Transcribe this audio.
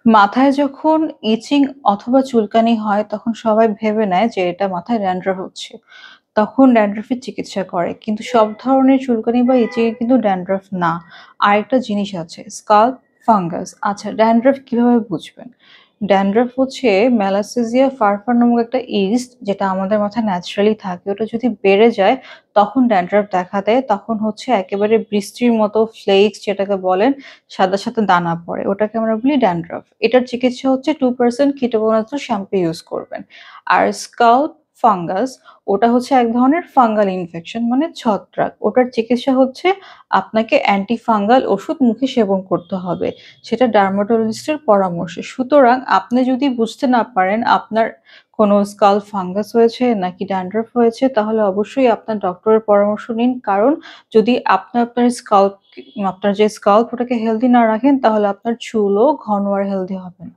মাথায় যখন ইচিং অথবা চুলকানি হয় তখন সবাই ভেবে নেয় যে এটা মাথায় ড্যান্ড্রাফ হচ্ছে। তখন ড্যান্ড্রাফের চিকিৎসা করে। কিন্তু সব ধরনের চুলকানি বা ইচিং এ কিন্তু ড্যান্ড্রাফ না। আরেকটা জিনিস আছে স্কাল্প ফাঙ্গাস। আচ্ছা ড্যান্ড্রাফ কিভাবে বুঝবেন? ড্যান্ড্রাফ হচ্ছে মেলাসেসিয়া ফারফার নামক একটা ইস্ট যেটা আমাদের মাথায় ন্যাচারালি থাকে। ওটা যদি বেড়ে যায় তখন ড্যান্ড্রাফ দেখা দেয়। তখন হচ্ছে একেবারে বৃষ্টির মতো ফ্লেক্স যেটাকে বলেন সাদা, সাদা দানা পড়ে। ওটাকে আমরা বলি ড্যান্ড্রাফ। এটার চিকিৎসা হচ্ছে 2% কিটোকোনাজোল শ্যাম্পু ইউজ করবেন। আর স্কাল্প ফাঙ্গাস ওটা হচ্ছে এক ধরনের ফাঙ্গাল ইনফেকশন মানে ছত্রাক। ওটার চিকিৎসা হচ্ছে আপনাকে অ্যান্টি ফাঙ্গাল ওষুধ মুখে সেবন করতে হবে। সেটা ডার্মাটোলজিস্টের পরামর্শে। সুতরাং আপনি যদি বুঝতে না পারেন আপনার কোনো স্কাল্প ফাঙ্গাস হয়েছে নাকি ড্যান্ড্রাফ হয়েছে তাহলে অবশ্যই আপনার ডক্টরের পরামর্শ নিন। কারণ যদি আপনি আপনার যে স্কাল্প ওটাকে হেলথি না রাখেন তাহলে আপনার চুলও ঘন আর হেলথি হবে না।